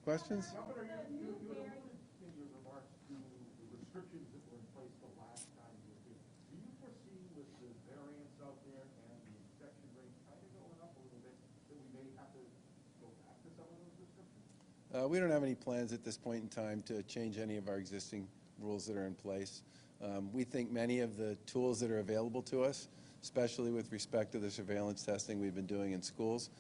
Questions? Governor, you alluded in your remarks to the restrictions that were in place the last time you were here. Do you foresee with the variants out there and the infection rate kind of going up a little bit that we may have to go back to some of those restrictions? We don't have any plans at this point in time to change any of our existing rules that are in place. We think many of the tools that are available to us, especially with respect to the surveillance testing we've been doing in schools,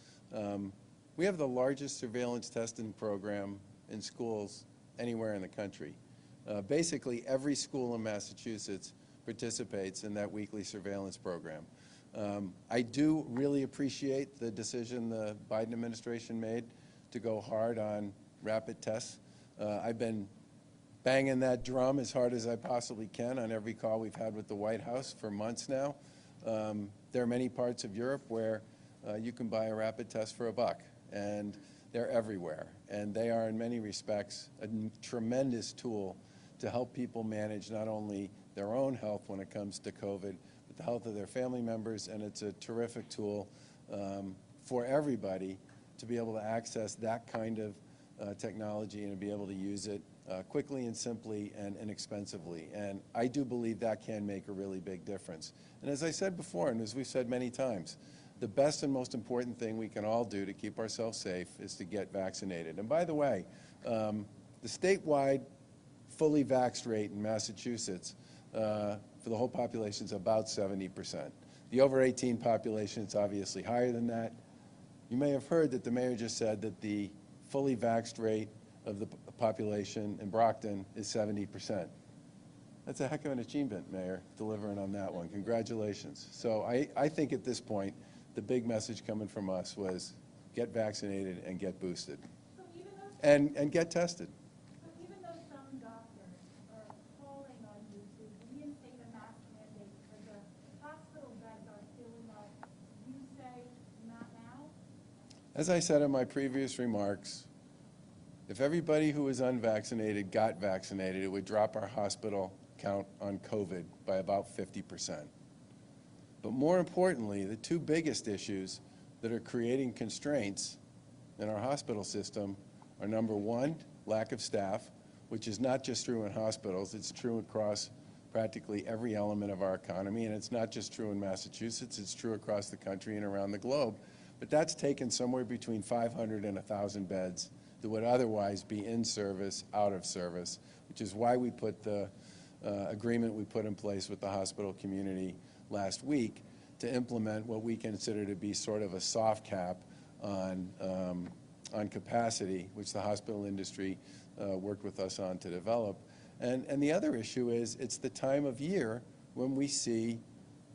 we have the largest surveillance testing program in schools anywhere in the country. Basically, every school in Massachusetts participates in that weekly surveillance program. I do really appreciate the decision the Biden administration made to go hard on rapid tests. I've been banging that drum as hard as I possibly can on every call we've had with the White House for months now. There are many parts of Europe where you can buy a rapid test for $1, and they're everywhere. And they are, in many respects, a tremendous tool to help people manage not only their own health when it comes to COVID, but the health of their family members. And it's a terrific tool for everybody to be able to access that kind of technology and to be able to use it quickly and simply and inexpensively. And I do believe that can make a really big difference. And as I said before, and as we've said many times, the best and most important thing we can all do to keep ourselves safe is to get vaccinated. And by the way, the statewide fully vaxxed rate in Massachusetts for the whole population is about 70%. The over 18 population is obviously higher than that. You may have heard that the mayor just said that the fully vaxxed rate of the population in Brockton is 70%. That's a heck of an achievement, Mayor, delivering on that one. Congratulations. So I think at this point, the big message coming from us was get vaccinated and get boosted. So even though And get tested. So even though some doctors are calling on you to reinstate a mask mandate because the hospital beds are filling up, you say not now? As I said in my previous remarks, if everybody who was unvaccinated got vaccinated, it would drop our hospital count on COVID by about 50%. But more importantly, the two biggest issues that are creating constraints in our hospital system are, number one, lack of staff, which is not just true in hospitals, it's true across practically every element of our economy, and it's not just true in Massachusetts, it's true across the country and around the globe. But that's taken somewhere between 500 and 1,000 beds that would otherwise be in service, out of service, which is why we put the agreement we put in place with the hospital community last week to implement what we consider to be sort of a soft cap on capacity, which the hospital industry worked with us on to develop. And the other issue is it's the time of year when we see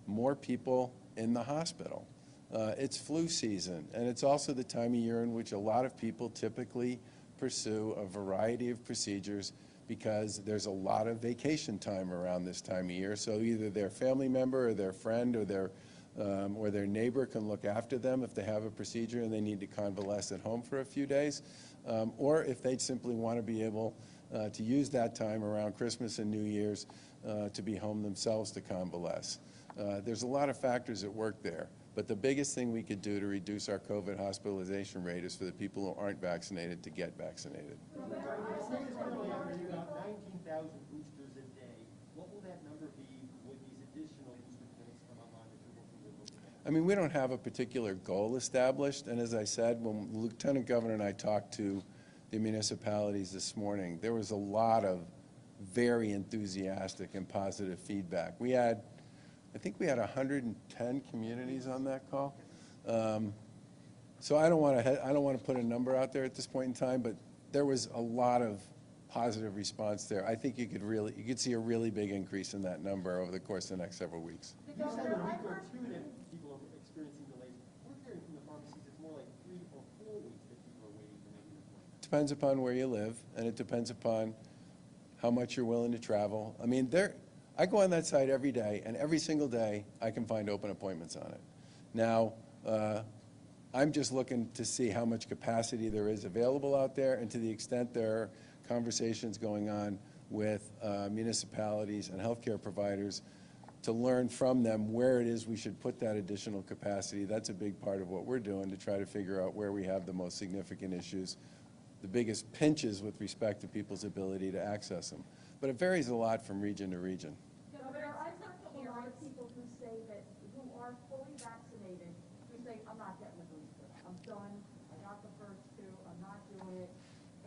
more people in the hospital. It's flu season, and it's also the time of year in which a lot of people typically pursue a variety of procedures because there's a lot of vacation time around this time of year. So either their family member or their friend or their neighbor can look after them if they have a procedure and they need to convalesce at home for a few days, or if they simply want to be able to use that time around Christmas and New Year's to be home themselves to convalesce. There's a lot of factors at work there. But the biggest thing we could do to reduce our COVID hospitalization rate is for the people who aren't vaccinated to get vaccinated. You got 19,000 boosters a day. What will that number be when these additional booster clinics come online that you're looking at? I mean, we don't have a particular goal established. And as I said, when the Lieutenant Governor and I talked to the municipalities this morning, there was a lot of very enthusiastic and positive feedback. I think we had 110 communities on that call. So I don't want to put a number out there at this point in time, but there was a lot of positive response there. I think you could see a really big increase in that number over the course of the next several weeks. You said a week or two that people are experiencing delays. We're hearing from the pharmacies it's more like 3 or 4 weeks that people are waiting to make an appointment. Depends upon where you live, and it depends upon how much you're willing to travel. I mean, I go on that site every day, and every single day I can find open appointments on it. Now, I'm just looking to see how much capacity there is available out there, and to the extent there are conversations going on with municipalities and healthcare providers to learn from them where it is we should put that additional capacity. That's a big part of what we're doing to try to figure out where we have the most significant issues biggest pinches with respect to people's ability to access them. But it varies a lot from region to region. Governor, I've heard from a lot of people who say that, who are fully vaccinated, who say, I'm not getting the booster. I'm done. I got the first two. I'm not doing it.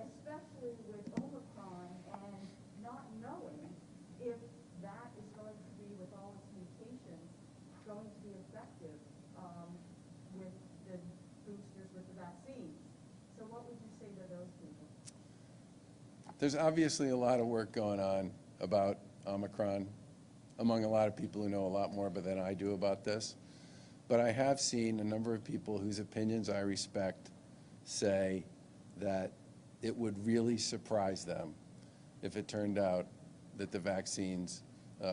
Especially with Omicron and not knowing if that is going to be, with all its mutations, going to be effective with the boosters, with the vaccines. So what would you say to those people? There's obviously a lot of work going on about Omicron among a lot of people who know a lot more than I do about this. But I have seen a number of people whose opinions I respect say that it would really surprise them if it turned out that the vaccines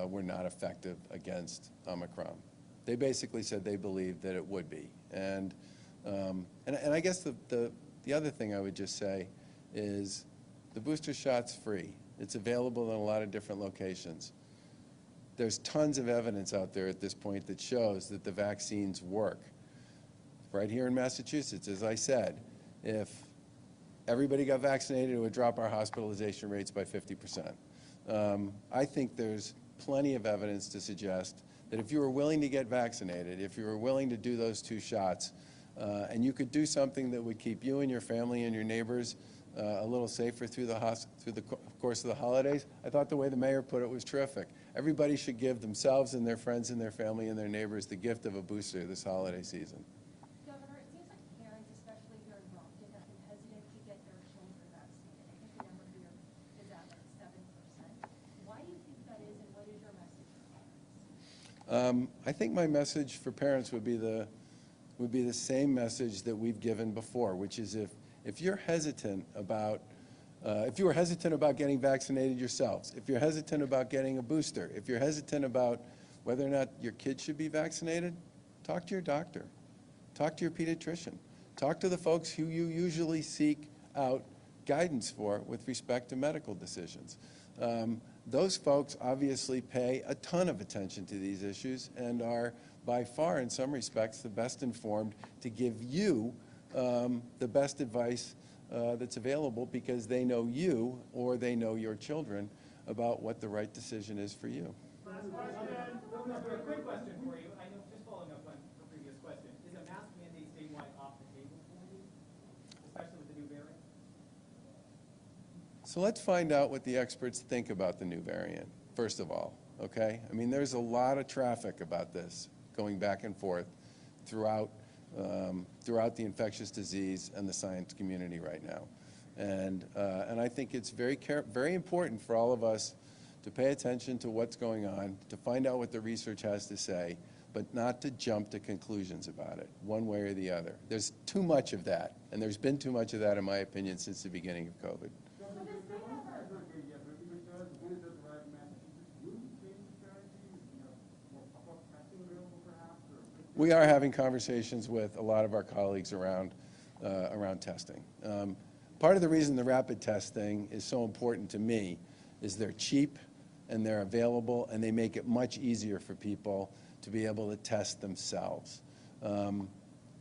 were not effective against Omicron. They basically said they believed that it would be. And I guess the other thing I would just say is the booster shot's free. It's available in a lot of different locations. There's tons of evidence out there at this point that shows that the vaccines work. Right here in Massachusetts, as I said, if everybody got vaccinated, it would drop our hospitalization rates by 50%. I think there's plenty of evidence to suggest that if you were willing to get vaccinated, if you were willing to do those 2 shots, and you could do something that would keep you and your family and your neighbors a little safer through the course of the holidays, I thought the way the mayor put it was terrific. Everybody should give themselves and their friends and their family and their neighbors the gift of a booster this holiday season. Governor, it seems like parents, especially here in Brockton, have been hesitant to get their children vaccinated. I think the number here is at like 7%. Why do you think that is, and what is your message for parents? I think my message for parents would be the same message that we've given before, which is if you're hesitant about, if you were hesitant about getting vaccinated yourselves, if you're hesitant about getting a booster, if you're hesitant about whether or not your kid should be vaccinated, talk to your doctor, talk to your pediatrician, talk to the folks who you usually seek out guidance for with respect to medical decisions. Those folks obviously pay a ton of attention to these issues and are by far, in some respects, the best informed to give you the best advice that's available because they know you or they know your children about what the right decision is for you. Last question. A quick question for you. I know, just following up on the previous question, is a mask mandate statewide off the table for you, especially with the new variant? So let's find out what the experts think about the new variant, first of all, okay? I mean, there's a lot of traffic about this going back and forth throughout the infectious disease and the science community right now. And I think it's very important for all of us to pay attention to what's going on, to find out what the research has to say, but not to jump to conclusions about it, one way or the other. There's too much of that, and there's been too much of that, in my opinion, since the beginning of COVID. We are having conversations with a lot of our colleagues around testing. Part of the reason the rapid testing is so important to me is they're cheap and they're available and they make it much easier for people to be able to test themselves.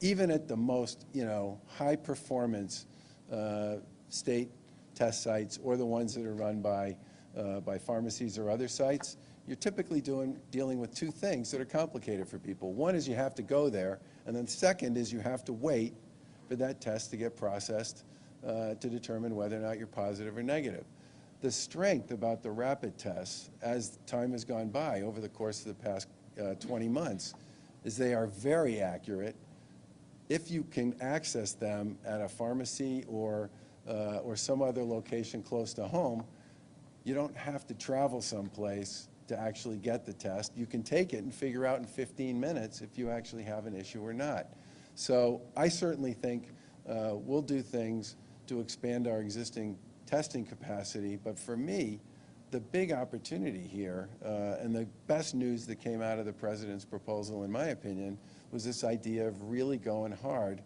Even at the most, high performance state test sites or the ones that are run by pharmacies or other sites, you're typically dealing with 2 things that are complicated for people. One is you have to go there, and then second is you have to wait for that test to get processed to determine whether or not you're positive or negative. The strength about the rapid tests, as time has gone by over the course of the past 20 months, is they are very accurate. If you can access them at a pharmacy or some other location close to home, you don't have to travel someplace to actually get the test. You can take it and figure out in 15 minutes if you actually have an issue or not. So I certainly think we'll do things to expand our existing testing capacity, but for me, the big opportunity here, and the best news that came out of the president's proposal, in my opinion, was this idea of really going hard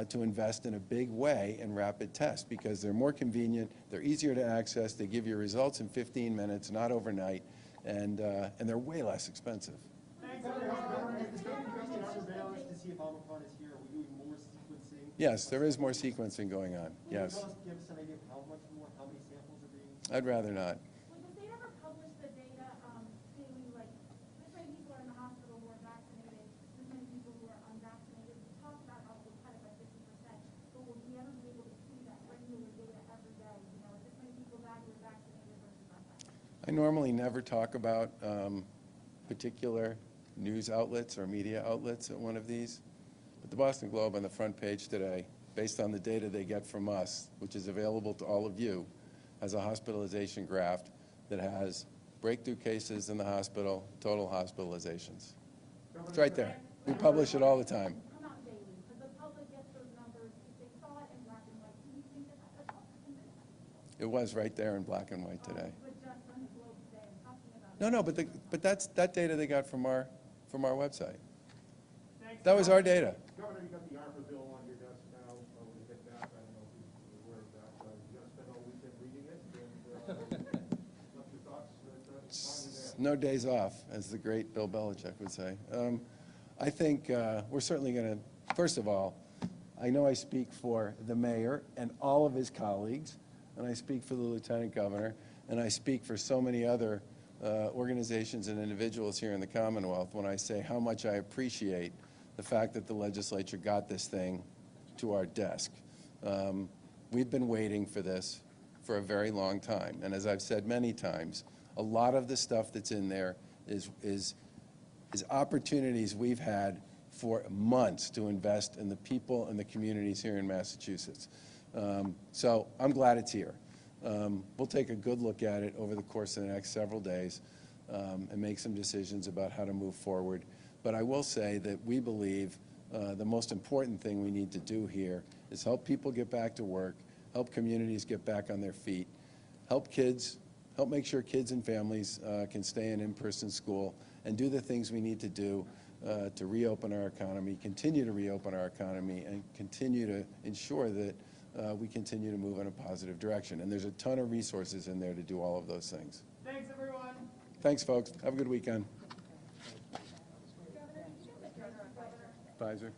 to invest in a big way in rapid tests because they're more convenient, they're easier to access, they give you results in 15 minutes, not overnight, and they're way less expensive. Is there increasing surveillance to see if Omicron is here? Are we doing more sequencing? Yes, there is more sequencing going on, yes. Give us an idea of how much more, how many samples are being? I'd rather not. Well, the state ever published the data, saying like, this many people are in the hospital who are vaccinated, this many people who are unvaccinated? We talked about how we'll cut it by 50%, but will we ever be able to see that regular data every day? You know, this many people died who are vaccinated versus unvaccinated. I normally never talk about particular news outlets or media outlets at one of these, but the Boston Globe on the front page today, based on the data they get from us, which is available to all of you, has a hospitalization graph that has breakthrough cases in the hospital, total hospitalizations. It's right there. We publish it all the time. Come out daily, because the public gets those numbers, if they saw it in black and white, do you think that that's helped convince people? It was right there in black and white today. But just on the Globe today, I'm talking about. No, but that's that data they got from our website. That was our data. Governor, you got the ARPA bill on your desk now, when you get back, I don't know if you're aware of that, you gotta spend all weekend reading it, and, what's your thoughts, finally there? No days off, as the great Bill Belichick would say. I think we're certainly going to, first of all, I know I speak for the mayor and all of his colleagues, and I speak for the lieutenant governor, and I speak for so many other organizations and individuals here in the Commonwealth when I say how much I appreciate the fact that the legislature got this thing to our desk. We've been waiting for this for a very long time, and as I've said many times, a lot of the stuff that's in there is opportunities we've had for months to invest in the people and the communities here in Massachusetts. So I'm glad it's here. We'll take a good look at it over the course of the next several days and make some decisions about how to move forward. But I will say that we believe the most important thing we need to do here is help people get back to work, help communities get back on their feet, help make sure kids and families can stay in in-person school, and do the things we need to do to reopen our economy, continue to reopen our economy, and continue to ensure that we continue to move in a positive direction. And there's a ton of resources in there to do all of those things. Thanks, everyone. Thanks, folks. Have a good weekend. Governor, did you have a donor advisor? Pfizer.